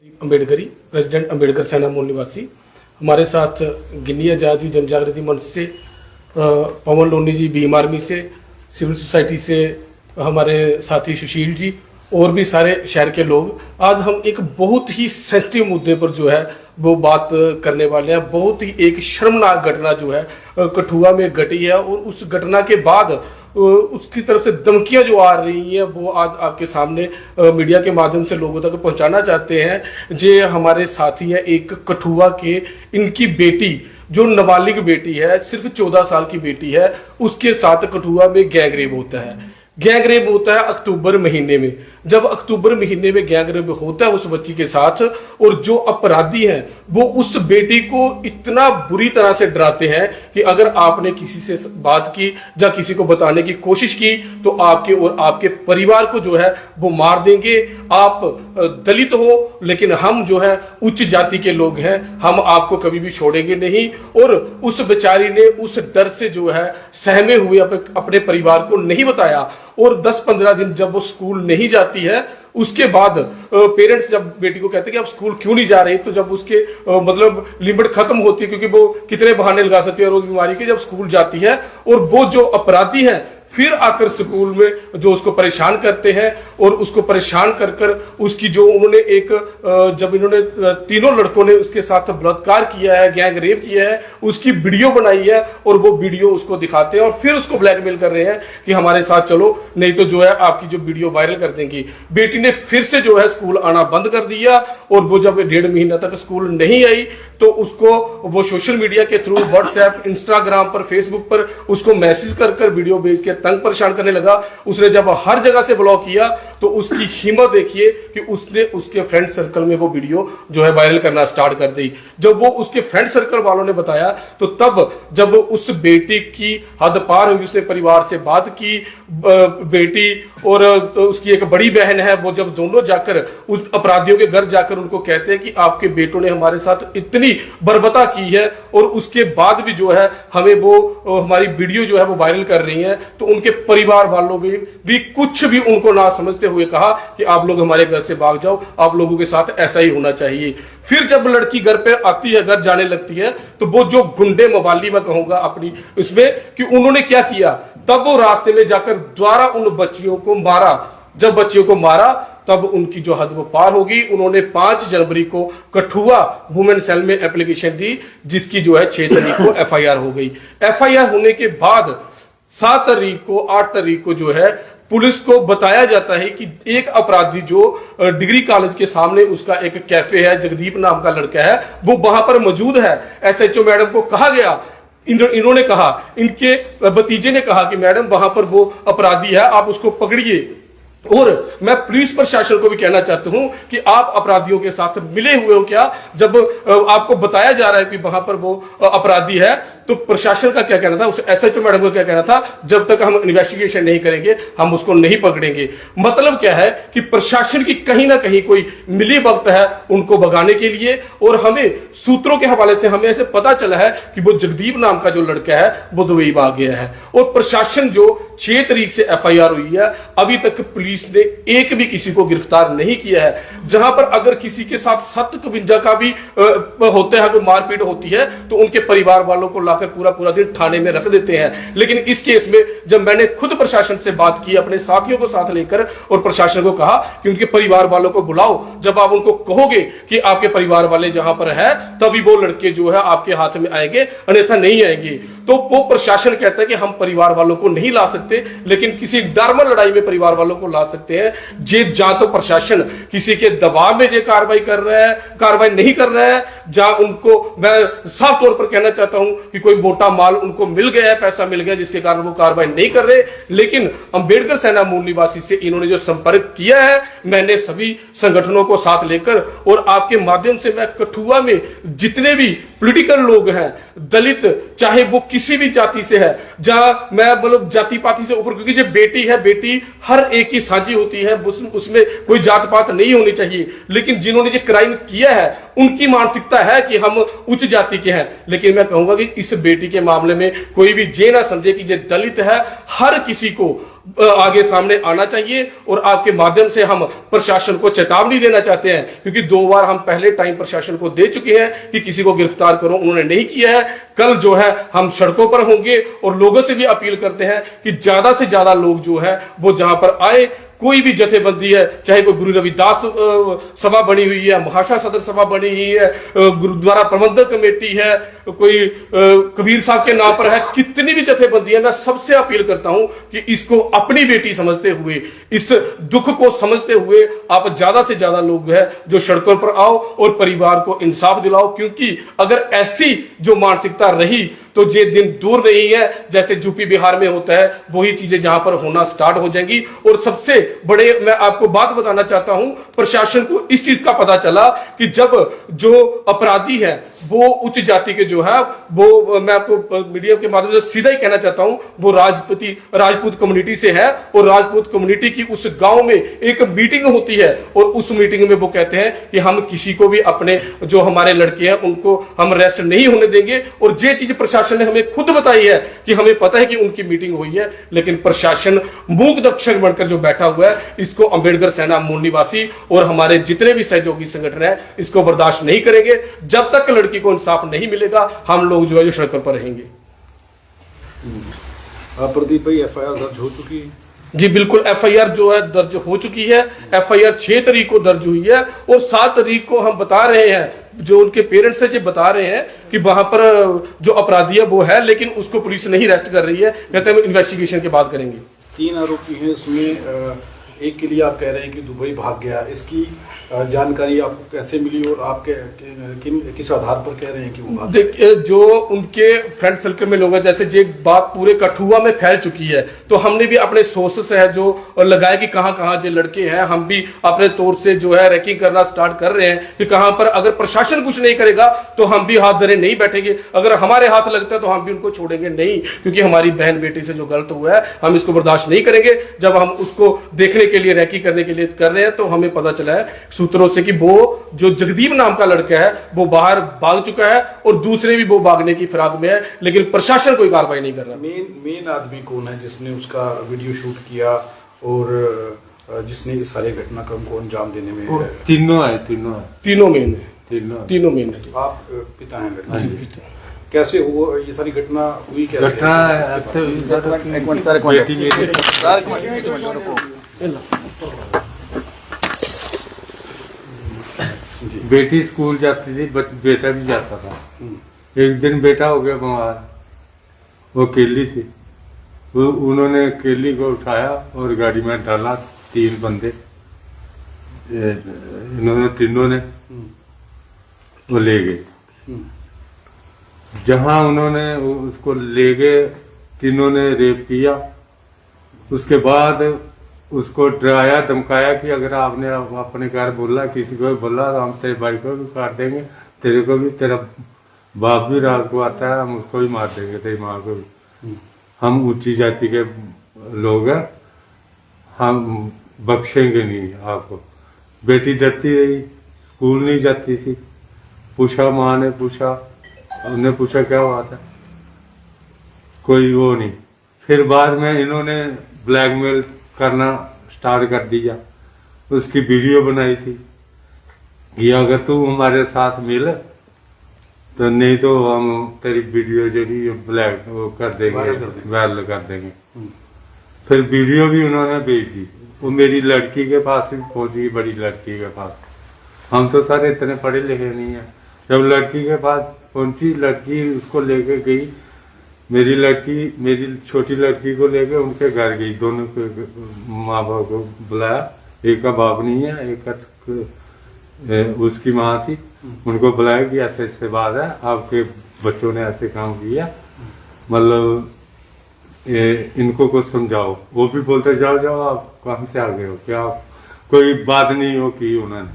अम्बेडकरी president Ambedkar सेना मूल निवासी। हमारे साथ गिनी आज़ादी जनजागृति मंच से पवन लोनी जी, भीम आर्मी से, सिविल सोसाइटी से हमारे साथी सुशील जी और भी सारे शहर के लोग। आज हम एक बहुत ही सेंसिटिव मुद्दे पर जो है वो बात करने वाले हैं। बहुत ही एक शर्मनाक घटना जो है कठुआ में घटी है और उस घटना के बाद उसकी तरफ से धमकियां जो आ रही हैं वो आज आपके सामने मीडिया के माध्यम से लोगों तक पहुंचाना चाहते हैं। जे हमारे साथी हैं एक कठुआ के, इनकी बेटी जो नाबालिग बेटी है, सिर्फ 14 साल की बेटी है, उसके साथ कठुआ में गैंग रेप होता है। गैंग रेप होता है अक्टूबर महीने में। जब अक्टूबर महीने में गैंग रेप होता है उस बच्ची के साथ, और जो अपराधी हैं वो उस बेटी को इतना बुरी तरह से डराते हैं कि अगर आपने किसी से बात की या किसी को बताने की कोशिश की तो आपके और आपके परिवार को जो है वो मार देंगे। आप दलित हो लेकिन हम जो है उच्च जाति के लोग हैं, हम आपको कभी भी छोड़ेंगे नहीं। और उस बेचारी ने उस डर से जो है सहमे हुए अपने परिवार को नहीं बताया, और 10-15 दिन जब वो स्कूल नहीं जाती है उसके बाद पेरेंट्स जब बेटी को कहते हैं कि आप स्कूल क्यों नहीं जा रहे, तो जब उसके मतलब लिमिट खत्म होती है, क्योंकि वो कितने बहाने लगा सकती है रोज बीमारी के, जब स्कूल जाती है और वो जो अपराधी है फिर आकर स्कूल में जो उसको परेशान करते हैं और उसको परेशान कर कर उसकी जो उन्होंने एक जब इन्होंने तीनों लड़कों ने उसके साथ बलात्कार किया है, गैंग रेप किया है, उसकी वीडियो बनाई है और वो वीडियो उसको दिखाते हैं और फिर उसको ब्लैकमेल कर रहे हैं कि हमारे साथ चलो नहीं तो जो है आपकी जो वीडियो वायरल कर देंगी। बेटी ने फिर से जो है स्कूल आना बंद कर दिया और वो जब 1.5 महीना तक स्कूल नहीं आई तो उसको वो सोशल मीडिया के थ्रू व्हाट्सएप, इंस्टाग्राम पर, फेसबुक पर उसको मैसेज कर वीडियो भेज के तंग परेशान करने लगा। उसने जब हर जगह से ब्लॉक किया तो उसकी हिम्मत देखिए कि उसने उसके फ्रेंड सर्कल में वो वीडियो जो है वायरल करना स्टार्ट कर दी। जब वो उसके फ्रेंड सर्कल वालों ने बताया तो तब जब उस बेटी की हद पार हुई, उसने परिवार से बात की, बेटी और उसकी एक बड़ी बहन है, वो जब दोनों जाकर उस अपराधियों के घर जाकर उनको कहते हैं कि आपके बेटों ने हमारे साथ इतनी बर्बरता की है और उसके बाद भी जो है हमें वो हमारी वीडियो जो है वो वायरल कर रही है, तो उनके परिवार वालों भी कुछ भी उनको ना समझते हुए कहा कि आप लोग हमारे घर से भाग जाओ, आप लोगों के साथ ऐसा ही होना चाहिए। फिर जब लड़की घर पे आती है, घर जाने लगती है, तो वो जो गुंडे मवाली मैं कहूंगा अपनी इसमें कि उन्होंने क्या किया, तब वो रास्ते में जाकर द्वारा उन बच्चियों को मारा। जब बच्चियों को मारा तब उनकी जो हद वो पार होगी। उन्होंने 5 जनवरी को कठुआ वुमेन सेल में एप्लीकेशन दी, जिसकी जो है 6 तारीख को एफआईआर हो गई। एफआईआर होने के बाद 7 तारीख को 8 तारीख को जो है पुलिस को बताया जाता है कि एक अपराधी जो डिग्री कॉलेज के सामने उसका एक कैफे है, जगदीप नाम का लड़का है, वो वहां पर मौजूद है। एसएचओ मैडम को कहा गया, इन्होंने कहा, इनके भतीजे ने कहा कि मैडम वहां पर वो अपराधी है, आप उसको पकड़िए। और मैं पुलिस प्रशासन को भी कहना चाहता हूं कि आप अपराधियों के साथ मिले हुए हो क्या? जब आपको बताया जा रहा है कि वहां पर वो अपराधी है तो प्रशासन का क्या कहना था, उस एसएचओ मैडम का क्या कहना था, जब तक हम इन्वेस्टिगेशन नहीं करेंगे हम उसको नहीं पकड़ेंगे। मतलब क्या है कि प्रशासन की कहीं ना कहीं कोई मिली वक्त है उनको भगाने के लिए। और हमें सूत्रों के हवाले से हमें ऐसे पता चला है कि वो जगदीप नाम का जो लड़का है वो दुबई भाग गया है। और प्रशासन जो 6 तारीख से एफआईआर हुई है, अभी तक पुलिस ने एक भी किसी को गिरफ्तार नहीं किया है। जहां पर अगर किसी के साथ 752 का भी होता है, कोई मारपीट होती है, तो उनके परिवार वालों को लाकर पूरा दिन थाने में रख देते हैं। लेकिन इस केस में जब मैंने खुद प्रशासन से बात की, अपने साथियों को साथ लेकर, और प्रशासन को कहा कि उनके परिवार वालों को बुलाओ, जब आप उनको कहोगे कि आपके परिवार वाले जहां पर है तभी वो लड़के जो है आपके हाथ में आएंगे, अन्यथा नहीं आएंगे। तो वो प्रशासन कहता है कि हम परिवार वालों को नहीं ला सकते, लेकिन किसी नॉर्मल लड़ाई में परिवार वालों को ला सकते हैं। जे जा तो प्रशासन किसी के दबाव में जे कार्रवाई कर रहा है, कार्रवाई नहीं कर रहा है, जहां उनको मैं साफ तौर पर कहना चाहता हूं कि कोई मोटा माल उनको मिल गया है, पैसा मिल गया, जिसके कारण वो कार्रवाई नहीं कर रहे। लेकिन अंबेडकर सेना मूल निवासी से इन्होंने जो संपर्क किया है, मैंने सभी संगठनों को साथ लेकर और आपके माध्यम से मैं कठुआ में जितने भी पॉलिटिकल लोग हैं, दलित चाहे वो किसी भी जाति से है, जहां मैं मतलब जाति पाति से ऊपर, क्योंकि जो बेटी है, बेटी हर एक की साझी होती है, उसमें कोई जात पात नहीं होनी चाहिए। लेकिन जिन्होंने ये क्राइम किया है उनकी मानसिकता है कि हम उच्च जाति के हैं। लेकिन मैं कहूंगा कि इस बेटी के मामले में कोई भी ये ना समझे कि ये दलित है, हर किसी को आगे सामने आना चाहिए और आपके माध्यम से हम प्रशासन को चेतावनी देना चाहते हैं, क्योंकि 2 बार हम पहले टाइम प्रशासन को दे चुके हैं कि किसी को गिरफ्तार करो, उन्होंने नहीं किया है। कल जो है हम सड़कों पर होंगे और लोगों से भी अपील करते हैं कि ज्यादा से ज्यादा लोग जो है वो जहां पर आए। कोई भी जथेबंदी है, चाहे कोई गुरु रविदास सभा बनी हुई है, महाशा सदर सभा बनी हुई है, गुरुद्वारा प्रबंधक कमेटी है, कोई कबीर साहब के नाम पर है, कितनी भी जथेबंदी है, मैं सबसे अपील करता हूं कि इसको अपनी बेटी समझते हुए, इस दुख को समझते हुए आप ज्यादा से ज्यादा लोग है जो सड़कों पर आओ और परिवार को इंसाफ दिलाओ। क्योंकि अगर ऐसी जो मानसिकता रही तो ये दिन दूर नहीं है, जैसे यूपी बिहार में होता है वही चीजें जहां पर होना स्टार्ट हो जाएंगी। और सबसे बड़े मैं आपको बात बताना चाहता हूं, प्रशासन को इस चीज का पता चला कि जब जो अपराधी है वो उच्च जाति के जो है वो, मैं आपको मीडिया के माध्यम से सीधा ही कहना चाहता हूं, वो राजपूत कम्युनिटी से है और राजपूत कम्युनिटी की उस गांव में एक मीटिंग होती है और उस मीटिंग में वो कहते हैं कि हम किसी को भी अपने जो हमारे लड़के हैं उनको हम अरेस्ट नहीं होने देंगे। और ये चीज प्रशासन ने हमें खुद बताई है कि हमें पता है कि उनकी मीटिंग हुई है, लेकिन प्रशासन मूक दक्षक बनकर जो बैठा हुआ है, इसको अंबेडकर सेना मूल निवासी और हमारे जितने भी सहयोगी संगठन है इसको बर्दाश्त नहीं करेंगे। जब तक लड़की को इंसाफ नहीं मिलेगा हम लोग जो है सड़कों पर रहेंगे। प्रदीप भाई, एफआईआर दर्ज हो चुकी है? जी बिल्कुल, एफआईआर जो है दर्ज हो चुकी है। एफआईआर 6 तारीख को दर्ज हुई है और 7 तारीख को हम बता रहे हैं, जो उनके पेरेंट्स है जो बता रहे हैं कि वहां पर जो अपराधी है वो है, लेकिन उसको पुलिस नहीं अरेस्ट कर रही है, कहते हैं इन्वेस्टिगेशन के बाद करेंगे। 3 आरोपी हैं इसमें, एक के लिए आप कह रहे हैं कि दुबई भाग गया, इसकी जानकारी आपको कैसे मिली और आप किस आधार पर कह रहे हैं कि वो भाग? देखिए, जो उनके फ्रेंड सर्कल में लोग हैं, जैसे ये बात पूरे कठुआ में फैल चुकी है, तो हमने भी अपने सोर्सेस है जो लगाए कि कहां कहां जो लड़के हैं, हम भी अपने तौर से जो है रैकिंग करना स्टार्ट कर रहे हैं कि कहां पर अगर प्रशासन कुछ नहीं करेगा तो हम भी हाथ धरे नहीं बैठेंगे। अगर हमारे हाथ लगता है तो हम भी उनको छोड़ेंगे नहीं, क्योंकि हमारी बहन बेटी से जो गलत हुआ है हम इसको बर्दाश्त नहीं करेंगे। जब हम उसको देखने के लिए रैकी करने के लिए कर रहे हैं तो हमें पता चला है सूत्रों से कि वो जो जगदीप नाम का लड़का है वो बाहर भाग चुका है और दूसरे भी वो भागने की फिराक में है, लेकिन प्रशासन कोई कार्रवाई नहीं कर रहा। मेन आदमी कौन है जिसने उसका वीडियो शूट किया और जिसने इस सारे घटनाक्रम को अंजाम देने में? तीनों मेन है। आप पिता हैं लड़के? कैसे हुआ ये सारी घटना हुई? बेटी स्कूल जाती थी, बेटा भी जाता था। एक दिन बेटा हो गया बीमार, वो केली थी, उन्होंने केली को उठाया और गाड़ी में डाला। 3 बंदे, इन्होंने तीनों ने वो ले गए। जहां उन्होंने उसको ले गए, तीनों ने रेप किया। उसके बाद उसको डराया धमकाया कि अगर आपने अपने घर बोला, किसी को भी बोला तो हम तेरे भाई को भी काट देंगे, तेरे को भी, तेरा बाप भी रात को आता है, हम उसको भी मार देंगे, तेरी माँ को भी। हम ऊंची जाति के लोग हैं, हम बख्शेंगे नहीं आपको। बेटी डरती रही, स्कूल नहीं जाती थी। पूछा, माँ ने पूछा, उन्होंने पूछा क्या बात है, कोई वो नहीं। फिर बाद में इन्होंने ब्लैकमेल करना स्टार्ट कर दिया। उसकी वीडियो बनाई थी कि अगर तू हमारे साथ मिल तो नहीं तो हम तेरी वीडियो जो ब्लैक वो कर देंगे, वायरल कर देंगे। फिर वीडियो भी उन्होंने भेज दी, वो मेरी लड़की के पास ही पहुंची, बड़ी लड़की के पास। हम तो सर इतने पढ़े लिखे नहीं है। जब लड़की के पास पहुंची, लड़की उसको लेके गई, मेरी छोटी लड़की को लेके उनके घर गई। दोनों के माँ बाप को बुलाया, एक का बाप नहीं है, एक का उसकी माँ थी। उनको बुलाया कि ऐसे ऐसे बात है, आपके बच्चों ने ऐसे काम किया, मतलब इनको कुछ समझाओ। वो भी बोलते जाओ जाओ, आप कहाँ से आ गए हो, क्या कोई बात नहीं हो की उन्होंने।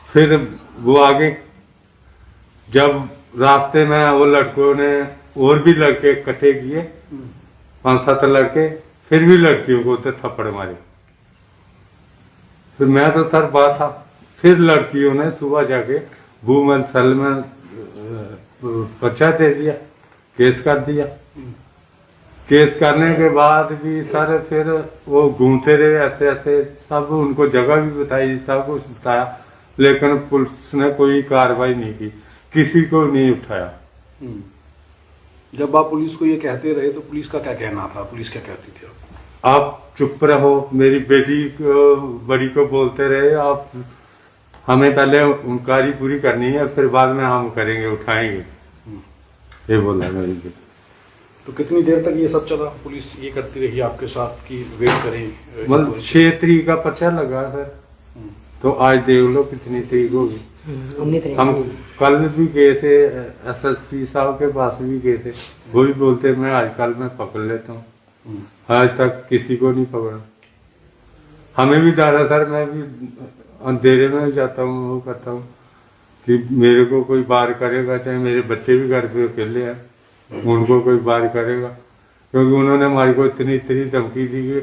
फिर वो आगे, जब रास्ते में वो लड़कों ने और भी लड़के इकट्ठे किए, 5-7 लड़के, फिर भी लड़कियों को उधर थप्पड़ मारे। फिर मैं तो सर बात था। फिर लड़कियों ने सुबह जाके वुमेन सेल में पर्चा दे दिया, केस कर दिया। केस करने के बाद भी सर फिर वो घूमते रहे ऐसे ऐसे, सब उनको जगह भी बताई, सब कुछ बताया, लेकिन पुलिस ने कोई कार्रवाई नहीं की, किसी को नहीं उठाया। जब आप पुलिस को ये कहते रहे तो पुलिस का क्या कहना था, पुलिस क्या कहती थी? आप चुप रहो, मेरी बेटी को, बड़ी को बोलते रहे, आप हमें पहले इंक्वायरी पूरी करनी है, फिर बाद में हम करेंगे, उठाएंगे, ये बोला मेरी बेटी। तो कितनी देर तक ये सब चला, पुलिस ये करती रही आपके साथ कि वेट करें? मतलब 6 तारीख का पर्चा लगा सर, तो आज देख लो कितनी तारीख होगी। हम कल भी गए थे एसएसपी साहब के पास भी गए थे, वो भी बोलते मैं आजकल मैं पकड़ लेता हूँ, आज तक किसी को नहीं पकड़ा। हमें भी डर है सर, मैं भी अंधेरे में जाता हूँ, वो करता हूँ कि मेरे को कोई बार करेगा, चाहे मेरे बच्चे भी घर पे अकेले हैं, उनको कोई बार करेगा, क्योंकि उन्होंने हमारी को इतनी इतनी धमकी दी कि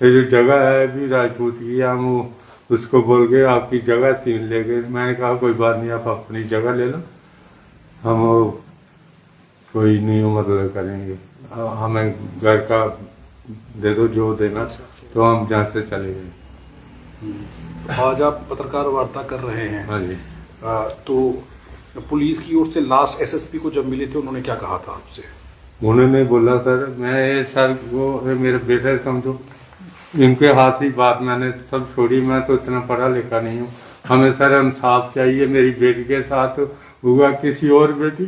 ये जो जगह है अभी राजपूत की, हम उसको बोल के आपकी जगह छीन लेंगे। मैंने कहा कोई बात नहीं, आप अपनी जगह ले लो, हम कोई नहीं मतलब करेंगे, हमें घर का दे दो जो देना, तो हम जहाँ से चले गए। आज आप पत्रकार वार्ता कर रहे हैं। हाँ जी। तो पुलिस की ओर से लास्ट एसएसपी को जब मिले थे उन्होंने क्या कहा था आपसे? उन्होंने बोला सर मैं सर वो मेरे बेटे समझो, इनके हाथ ही बात मैंने सब छोड़ी, मैं तो इतना पढ़ा लिखा नहीं हूँ, हमें सर इंसाफ चाहिए, मेरी बेटी के साथ हुआ किसी और बेटी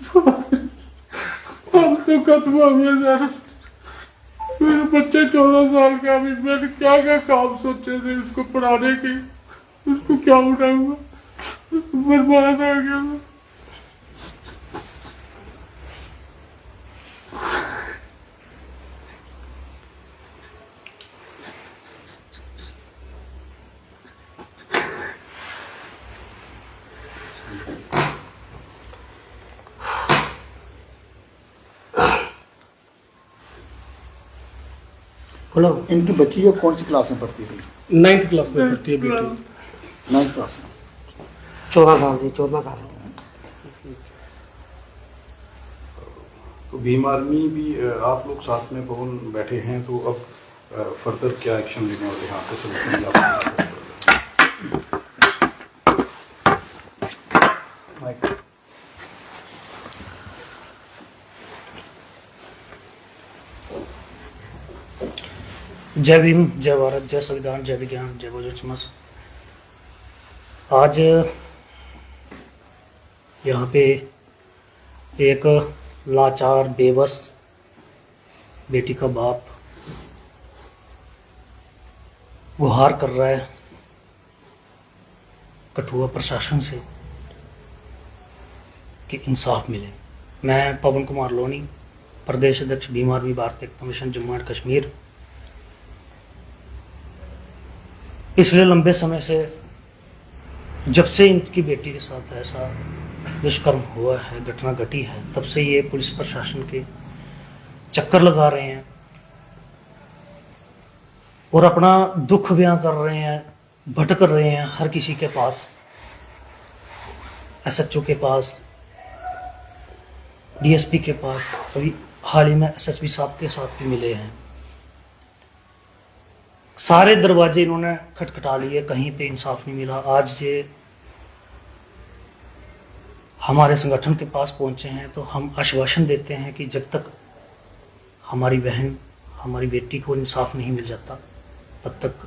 तो खत्म हो गया सर। मेरे बच्चे 14 साल का, अभी मैंने क्या क्या काम सोचे थे इसको पढ़ाने के, उसको क्या उठाऊंगा, बर्बाद हो गया। बोलो। इनकी बच्ची जो कौन सी क्लास में पढ़ती थी? 9th क्लास में पढ़ती है बेटी। 9th क्लास में। 14 साल की, 14 साल की। तो भीम आर्मी भी आप लोग साथ में पवन बैठे हैं, तो अब फर्दर क्या एक्शन लेने वाले हैं आपके संगठन? जय भीम, जय भारत, जय संविधान, जय विज्ञान, जय बहुजन समाज। आज यहाँ पे एक लाचार बेबस बेटी का बाप गुहार कर रहा है कठुआ प्रशासन से कि इंसाफ मिले। मैं पवन कुमार लोनी, प्रदेश अध्यक्ष भीम आर्मी भारतीय एकता मिशन जम्मू एंड कश्मीर, पिछले लंबे समय से जब से इनकी बेटी के साथ ऐसा दुष्कर्म हुआ है, घटना घटी है, तब से ये पुलिस प्रशासन के चक्कर लगा रहे हैं और अपना दुख बयां कर रहे हैं, भटक रहे हैं हर किसी के पास, एसएचओ के पास, डीएसपी के पास, अभी हाल ही में एसएसपी साहब के साथ भी मिले हैं। सारे दरवाजे इन्होंने खटखटा लिए, कहीं पे इंसाफ नहीं मिला। आज ये हमारे संगठन के पास पहुंचे हैं तो हम आश्वासन देते हैं कि जब तक हमारी बहन, हमारी बेटी को इंसाफ नहीं मिल जाता, तब तक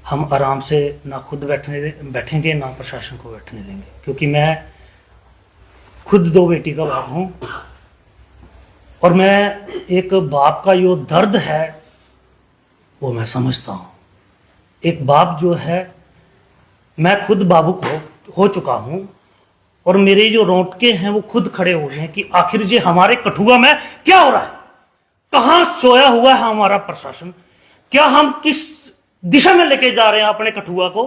हम आराम से ना खुद बैठेंगे ना प्रशासन को बैठने देंगे। क्योंकि मैं खुद 2 बेटी का बाप हूं और मैं एक बाप का जो दर्द है वो मैं समझता हूँ। एक बाप जो है, मैं खुद बाबुक हो चुका हूँ और मेरे जो रोंगटे हैं वो खुद खड़े हुए हैं कि आखिर ये हमारे कठुआ में क्या हो रहा है, कहाँ सोया हुआ है हमारा प्रशासन, क्या हम किस दिशा में लेके जा रहे हैं अपने कठुआ को,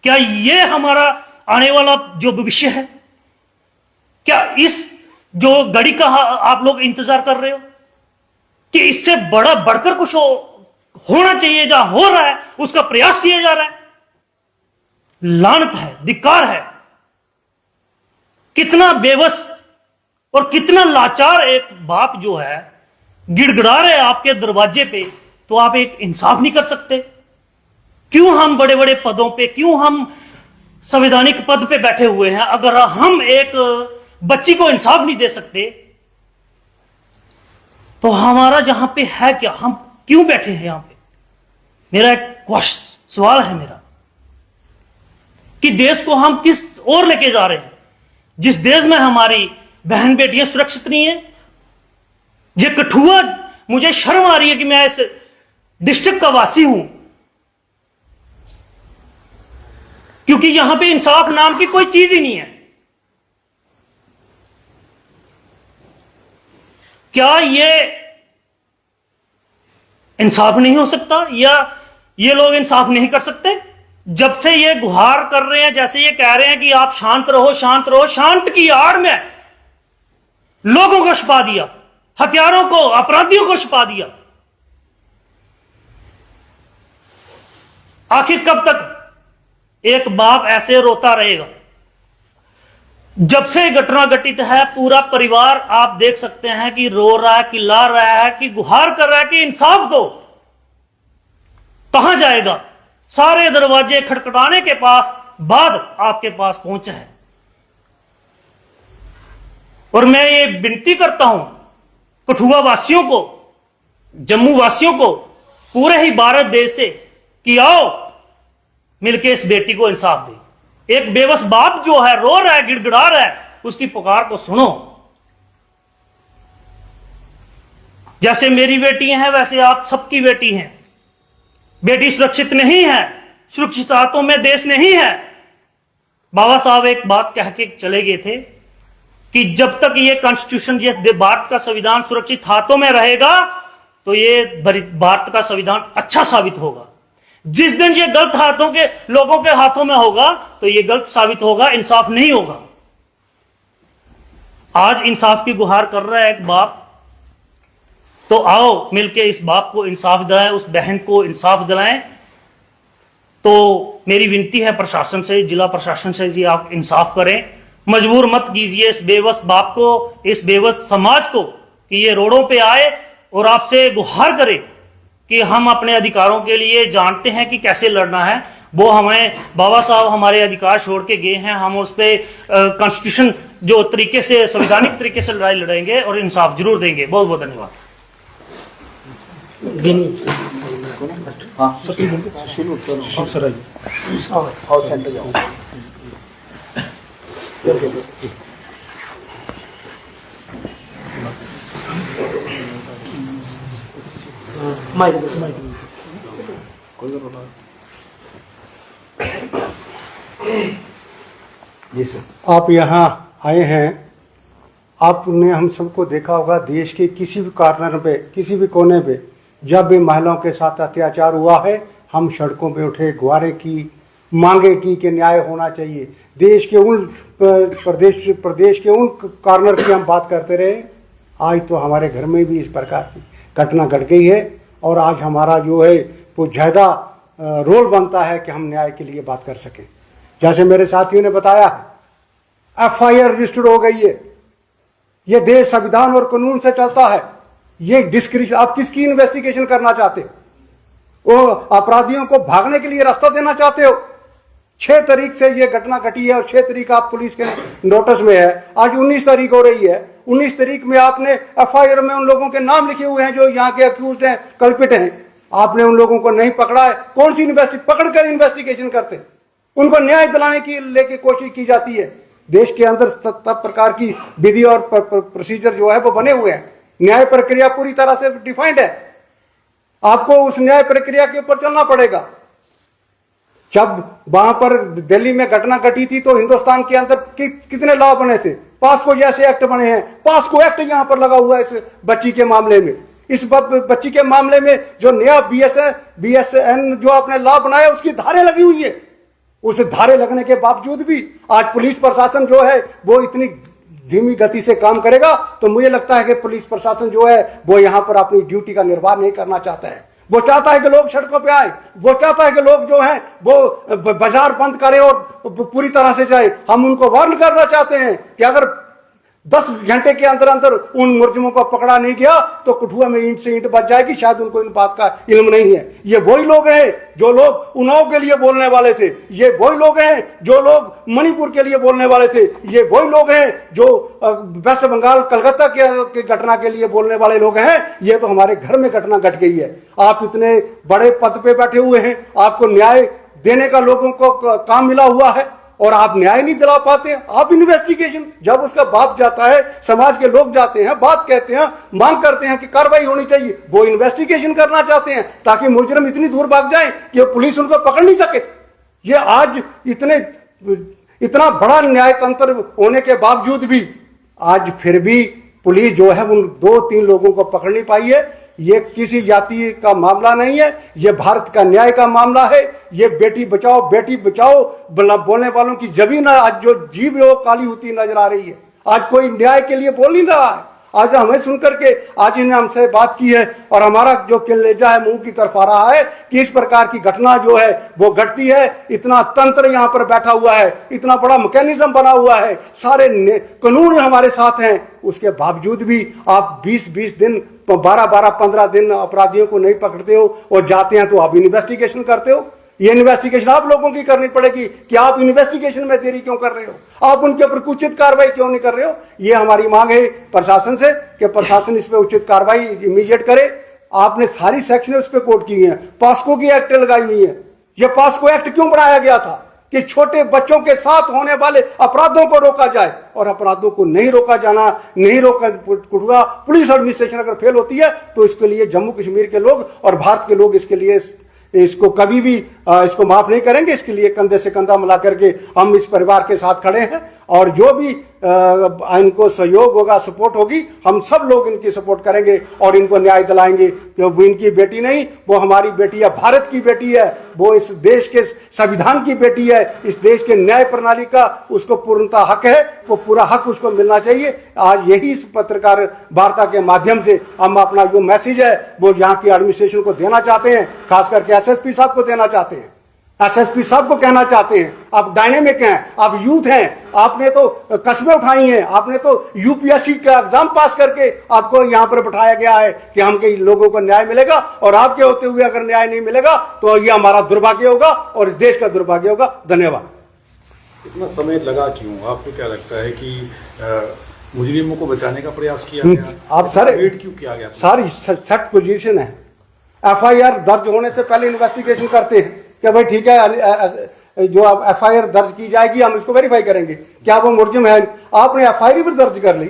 क्या ये हमारा आने वाला जो भविष्य है, क्या इस जो घड़ी का आप लोग इंतजार कर रहे हो कि इससे बड़ा बढ़कर कुछ होना चाहिए, जहां हो रहा है उसका प्रयास किया जा रहा है। लानत है, धिक्कार है। कितना बेबस और कितना लाचार एक बाप जो है गिड़गिड़ा रहे आपके दरवाजे पे, तो आप एक इंसाफ नहीं कर सकते? क्यों हम बड़े बड़े पदों पे, क्यों हम संवैधानिक पद पे बैठे हुए हैं, अगर हम एक बच्ची को इंसाफ नहीं दे सकते तो हमारा जहां पे है क्या, हम क्यों बैठे हैं यहां पे? मेरा एक सवाल है मेरा कि देश को हम किस ओर लेके जा रहे हैं, जिस देश में हमारी बहन बेटियां सुरक्षित नहीं है। ये कठुआ, मुझे शर्म आ रही है कि मैं इस डिस्ट्रिक्ट का वासी हूं, क्योंकि यहां पे इंसाफ नाम की कोई चीज ही नहीं है। क्या ये इंसाफ नहीं हो सकता, या ये लोग इंसाफ नहीं कर सकते? जब से ये गुहार कर रहे हैं, जैसे ये कह रहे हैं कि आप शांत रहो, शांत रहो, शांत की आड़ में लोगों को छुपा दिया, हथियारों को, अपराधियों को छुपा दिया। आखिर कब तक एक बाप ऐसे रोता रहेगा? जब से घटना घटित है, पूरा परिवार आप देख सकते हैं कि रो रहा है, चिल्ला रहा है, कि गुहार कर रहा है कि इंसाफ दो। कहां जाएगा? सारे दरवाजे खटखटाने के बाद आपके पास पहुंचा है। और मैं ये विनती करता हूं कठुआ वासियों को, जम्मू वासियों को, पूरे ही भारत देश से, कि आओ मिलके इस बेटी को इंसाफ दे। एक बेबस बाप जो है, रो रहा है, गिड़गिड़ा रहा है, उसकी पुकार को सुनो। जैसे मेरी बेटी हैं वैसे आप सबकी बेटी हैं। बेटी सुरक्षित नहीं है, सुरक्षित हाथों में देश नहीं है। बाबा साहब एक बात कह के चले गए थे कि जब तक ये कॉन्स्टिट्यूशन, ये भारत का संविधान सुरक्षित हाथों में रहेगा तो ये भारत का संविधान अच्छा साबित होगा। जिस दिन ये गलत हाथों के लोगों के हाथों में होगा तो ये गलत साबित होगा, इंसाफ नहीं होगा। आज इंसाफ की गुहार कर रहा है एक बाप, तो आओ मिलके इस बाप को इंसाफ दिलाएं, उस बहन को इंसाफ दिलाएं। तो मेरी विनती है प्रशासन से, जिला प्रशासन से, जी आप इंसाफ करें, मजबूर मत कीजिए इस बेबस बाप को, इस बेबस समाज को कि ये रोडों पे आए और आपसे गुहार करे कि हम अपने अधिकारों के लिए जानते हैं कि कैसे लड़ना है। वो हमें बाबा साहब हमारे अधिकार छोड़ के गए हैं, हम उस पर कॉन्स्टिट्यूशन जो तरीके से, संवैधानिक तरीके से लड़ाई लड़ेंगे और इंसाफ जरूर देंगे। बहुत बहुत धन्यवाद। हाँ सुशील उत्तर सर आइए। और सेंटर जाओ। जी सर। आप यहाँ आए हैं, आपने हम सबको देखा होगा देश के किसी भी कॉर्नर पे, किसी भी कोने पे जब भी महिलाओं के साथ अत्याचार हुआ है, हम सड़कों पे उठे, गुहारें की, मांगे की कि न्याय होना चाहिए। देश के उन प्रदेश के उन कॉर्नर की हम बात करते रहे। आज तो हमारे घर में भी इस प्रकार की घटना घट गई है और आज हमारा जो है वो ज़्यादा रोल बनता है कि हम न्याय के लिए बात कर सकें। जैसे मेरे साथियों ने बताया है, FIR रजिस्टर्ड हो गई है। ये देश संविधान और कानून से चलता है। ये डिस्क्रिप्शन, आप किसकी इन्वेस्टिगेशन करना चाहते हो? वो अपराधियों को भागने के लिए रास्ता देना चाहते हो? 6 तारीख से ये घटना घटी है और 6 तारीख आप पुलिस के नोटिस में है। आज 19 तारीख हो रही है। 19 तारीख में आपने FIR में उन लोगों के नाम लिखे हुए हैं जो यहाँ के अक्यूज्ड हैं, कल्पित हैं। आपने उन लोगों को नहीं पकड़ा है। कौन सी पकड़ कर इन्वेस्टिगेशन करते? उनको न्याय दिलाने की लेके कोशिश की जाती है। देश के अंदर सब प्रकार की विधि और प्रोसीजर जो है वो बने हुए हैं। न्याय प्रक्रिया पूरी तरह से डिफाइंड है। आपको उस न्याय प्रक्रिया के ऊपर चलना पड़ेगा। जब वहां पर दिल्ली में घटना घटी थी तो हिंदुस्तान के अंदर कितने लॉ बने थे? पास्को जैसे एक्ट बने हैं। पास्को एक्ट यहां पर लगा हुआ है इस बच्ची के मामले में। इस बच्ची के मामले में जो नया BSN जो आपने लॉ बनाया उसकी धारे लगी हुई है। उस धारे लगने के बावजूद भी आज पुलिस प्रशासन जो है वो इतनी धीमी गति से काम करेगा, तो मुझे लगता है कि पुलिस प्रशासन जो है वो यहां पर अपनी ड्यूटी का निर्वाह नहीं करना चाहता है। वो चाहता है कि लोग सड़कों पे आए, वो चाहता है कि लोग जो हैं वो बाजार बंद करें और पूरी तरह से जाए। हम उनको वार्न करना चाहते हैं कि अगर 10 घंटे के अंदर अंदर उन मुलजिमों को पकड़ा नहीं गया तो कठुआ में ईंट से ईंट बच जाएगी, शायद उनको इन बात का इल्म नहीं है। ये वही लोग हैं जो लोग उन्नाव के लिए बोलने वाले थे, ये वही लोग हैं जो लोग मणिपुर के लिए बोलने वाले थे, ये वही लोग हैं जो वेस्ट बंगाल कलकत्ता के घटना के लिए बोलने वाले लोग हैं। ये तो हमारे घर में घटना घट गई है। आप इतने बड़े पद पे बैठे हुए हैं, आपको न्याय देने का लोगों को काम मिला हुआ है और आप न्याय नहीं दिला पाते। आप इन्वेस्टिगेशन, जब उसका बाप जाता है, समाज के लोग जाते हैं, बात कहते हैं, मांग करते हैं कि कार्रवाई होनी चाहिए, वो इन्वेस्टिगेशन करना चाहते हैं ताकि मुजरिम इतनी दूर भाग जाए कि पुलिस उनको पकड़ नहीं सके। ये आज इतना बड़ा न्यायतंत्र होने के बावजूद भी आज फिर भी पुलिस जो है उन 2-3 लोगों को पकड़ नहीं पाई है। ये किसी जाति का मामला नहीं है, ये भारत का न्याय का मामला है। ये बेटी बचाओ बोलने वालों की जबीन आज जो जीभ है वो काली होती नजर आ रही है। आज कोई न्याय के लिए बोल नहीं रहा है। आज हमें सुनकर के आज इन्हें हमसे बात की है और हमारा जो कलेजा है मुंह की तरफ आ रहा है कि इस प्रकार की घटना जो है वो घटती है। इतना तंत्र यहाँ पर बैठा हुआ है, इतना बड़ा मैकेनिज्म बना हुआ है, सारे कानून हमारे साथ हैं, उसके बावजूद भी आप 20-20 दिन 12-15 दिन अपराधियों को नहीं पकड़ते हो और जाते हैं तो आप इन्वेस्टिगेशन करते हो। ये इन्वेस्टिगेशन आप लोगों की करनी पड़ेगी कि आप इन्वेस्टिगेशन में देरी क्यों कर रहे हो, आप उनके ऊपर उचित कार्रवाई क्यों नहीं कर रहे हो। ये हमारी मांग है प्रशासन से कि प्रशासन इस पे उचित कार्रवाई इमीडिएट करे। आपने सारी सेक्शन उस पर कोर्ट की है, पॉस्को की एक्ट लगाई हुई है। ये पॉस्को एक्ट क्यों बनाया गया था कि छोटे बच्चों के साथ होने वाले अपराधों को रोका जाए और अपराधों को नहीं रोका जाना, नहीं रोका कठुआ पुलिस एडमिनिस्ट्रेशन अगर फेल होती है तो इसके लिए जम्मू कश्मीर के लोग और भारत के लोग इसके लिए इसको कभी भी इसको माफ नहीं करेंगे। इसके लिए कंधे से कंधा मिला करके हम इस परिवार के साथ खड़े हैं और जो भी इनको सहयोग होगा, सपोर्ट होगी, हम सब लोग इनकी सपोर्ट करेंगे और इनको न्याय दिलाएंगे। वो इनकी बेटी नहीं, वो हमारी बेटी है, भारत की बेटी है, वो इस देश के संविधान की बेटी है, इस देश के न्याय प्रणाली का उसको पूर्णतः हक है, वो पूरा हक उसको मिलना चाहिए। आज यही इस पत्रकार वार्ता के माध्यम से हम अपना जो मैसेज है वो यहाँ की एडमिनिस्ट्रेशन को देना चाहते हैं, खास करके एसएसपी साहब को देना चाहते हैं। एसएसपी साहब को कहना चाहते हैं, आप डायनेमिक हैं, आप यूथ हैं, आपने तो कस्बे उठाई हैं, आपने तो यूपीएससी का एग्जाम पास करके आपको यहाँ पर बैठाया गया है कि हम के लोगों को न्याय मिलेगा और आपके होते हुए अगर न्याय नहीं मिलेगा तो ये हमारा दुर्भाग्य होगा और इस देश का दुर्भाग्य होगा। धन्यवाद। इतना समय लगा क्यों? आपको क्या लगता है कि मुजरिमों को बचाने का प्रयास किया गया? आप सर वेट क्यों किया गया? सारी सख्त पोजीशन है। एफआईआर दर्ज होने से पहले इन्वेस्टिगेशन करते हैं कि भाई ठीक है, जो अब एफआईआर दर्ज की जाएगी हम इसको वेरीफाई करेंगे क्या वो मुलजिम है। आपने एफआईआर भी दर्ज कर ली,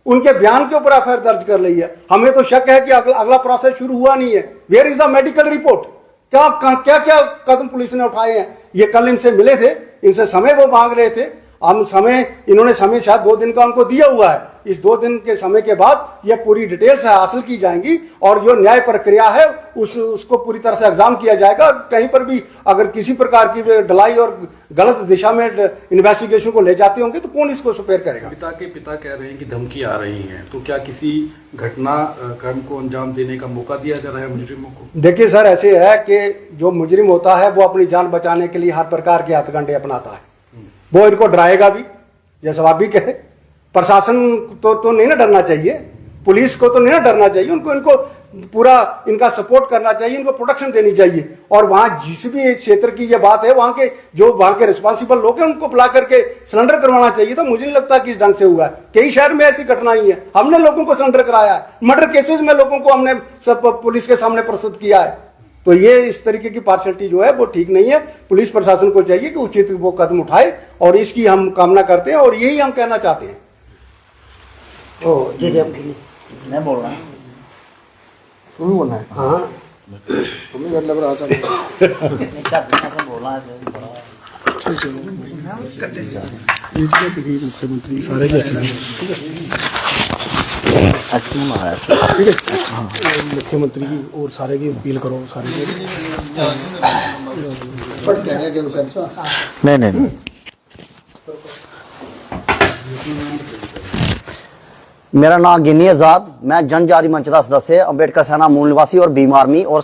उनके बयान के ऊपर एफआईआर दर्ज कर ली है। हमें तो शक है कि अगला प्रोसेस शुरू हुआ नहीं है। Where is the medical report? क्या क्या कदम पुलिस ने उठाए हैं? ये कल इनसे मिले थे, इनसे समय वो मांग रहे थे, हम समय, इन्होंने समय शायद 2 दिन का उनको दिया हुआ है। इस 2 दिन के समय के बाद ये पूरी डिटेल्स हासिल की जाएंगी और जो न्याय प्रक्रिया है उसको पूरी तरह से एग्जाम किया जाएगा। कहीं पर भी अगर किसी प्रकार की ढलाई और गलत दिशा में इन्वेस्टिगेशन को ले जाते होंगे तो कौन इसको सुपेर करेगा। पिता के पिता कह रहे हैं कि धमकी आ रही है, तो क्या किसी घटना क्रम को अंजाम देने का मौका दिया जा रहा है मुजरिमों को? देखिए सर, ऐसे है कि जो मुजरिम होता है वो अपनी जान बचाने के लिए हर प्रकार के हथकंडे अपनाता है। वो इनको डराएगा भी, जैसा आप भी कहे। प्रशासन तो नहीं ना डरना चाहिए, पुलिस को तो नहीं ना डरना चाहिए, इनको पूरा इनका सपोर्ट करना चाहिए, इनको प्रोटेक्शन देनी चाहिए। और वहां जिस भी क्षेत्र की ये बात है वहां के रिस्पॉन्सिबल लोग हैं उनको बुला करके सरेंडर करवाना चाहिए। तो मुझे नहीं लगता कि इस ढंग से हुआ है। कई शहर में ऐसी घटनाएं हैं, हमने लोगों को सरेंडर कराया है, मर्डर केसेस में लोगों को हमने सब पुलिस के सामने प्रस्तुत किया है। तो ये इस तरीके की पार्शलिटी जो है वो ठीक नहीं है। पुलिस प्रशासन को चाहिए कि उचित वो कदम उठाए और इसकी हम कामना करते हैं और यही हम कहना चाहते हैं। जी मैं बोल रहा हूँ, तुम भी बोलना है? हाँ, तुम्हें डर लग रहा था। मुख्यमंत्री सारे ठीक है, मुख्यमंत्री की और सारे की अपील करो, सारे नहीं मेरा नाम गिनी आजाद, मैं जनजाति मंच का सदस्य, अंबेडकर सेना मूल निवासी और भीम आर्मी और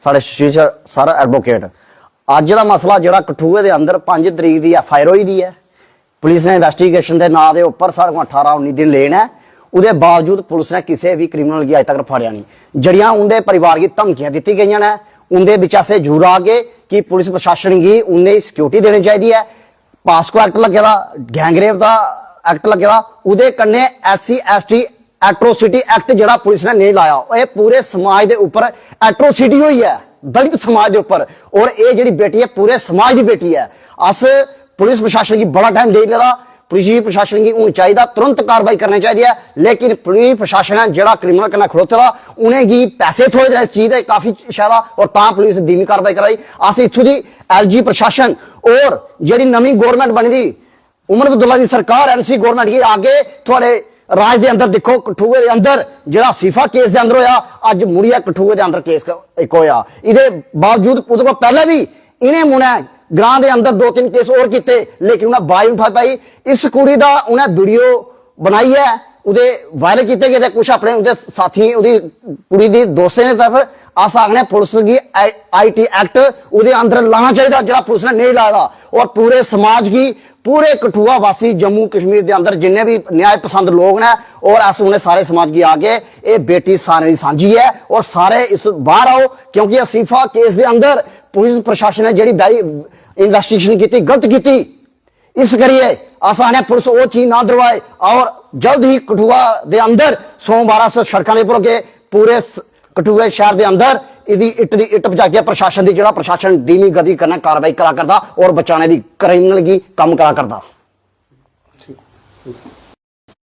साढ़े सारा एडवोकेट। अज का मसला जो कठुए के अंदर 5 तरीक की एफआईआर हुई है ਪੁਲਿਸ ਨੇ ਇਨਵੈਸਟੀਗੇਸ਼ਨ ਦੇ ਨਾਂ ਦੇ ਉੱਪਰ ਸਾਡੇ ਕੋਲ 18-19 ਦਿਨ ਲੈਣ ਹੈ, ਉਹਦੇ ਬਾਵਜੂਦ ਪੁਲਿਸ ਨੇ ਕਿਸੇ ਵੀ ਕ੍ਰਿਮੀਨਲ की अज तक फड़िया नहीं। जड़ियां उनके परिवार की धमकियां दी गई हैं, उनके विच ऐसे जरूर आ गए कि पुलिस प्रशासन की उन्हें सिक्योरिटी देनी चाहिए है। पास्को एक्ट लगे दा, गैंगरेप का एक्ट लगे दा, उहदे कन्ने SC ST एट्रोसिटी एक्ट जिहड़ा पुलिस ने नहीं लाया, ये पूरे समाज के उपर एट्रोसिटी हुई है, दलित समाज के उपर। और ये जिहड़ी बेटी है पूरे समाज की बेटी है। अस पुलिस प्रशासन की बड़ा टाइम दे लिया, पुलिस प्रशासन की हूं चाहिए तुरंत कार्रवाई करनी चाहिए है। लेकिन पुलिस प्रशासन है जिहड़ा क्रिमिनल कन्नै खड़ोते दा, उन्हें की पैसे थोड़े दे इस चीज के काफी शायद, और तां पुलिस धीमी कार्रवाई कराई। अस इत्थों दी LG प्रशासन और जिहड़ी नवीं गवर्नमेंट बनी दी उमर अब्दुल्ला की सरकार NC गवर्नमेंट की आगे थोड़े राज के अंदर देखो, कठुए के अंदर जिहड़ा सीफा केस के अंदर होया, अज मुड़िया कठुए के अंदर केस एक होया। इहदे बावजूद उहदे कोल पहले भी इन्हें मुने ग्रां के अंदर 2-3 केस और किए, लेकिन उन्हें बाज उठा पाई। इस कुड़ी का उन्हें वीडियो बनाई है, उहदे वायरल किए गए कुछ अपने उहदे साथी उहदी कुड़ी दी दोस्तें की तरफ। अस आखने पुलिस की IT एक्ट उहदे अंदर लाना चाहिए जिहड़ा पुलिस ने नहीं लाया, और पूरे समाज की, पूरे कठुआ वासी जम्मू कश्मीर के अंदर जिन्हें भी न्याय पसंद लोग ने, और अस उन्हें सारे समाज की आगे ये बेटी सारे की सांझी है, और सारे इस बाहर आओ, क्योंकि असीफा केस के अंदर पुलिस प्रशासन ने जिहड़ी इन्वेस्टिगेशन की गलत की, इस करिए अस आने पुलिस वो चीज ना दरवाए, और जल्द ही कठुआ के अंदर 112 सड़कों के उपर पूरे कठुए शहर के अंदर इहदी इट बजा के प्रशासन की, जिहड़ा प्रशासन धीमी गति करना कार्रवाई करा करता और बचाने की क्रिमिनल की कम करा करता।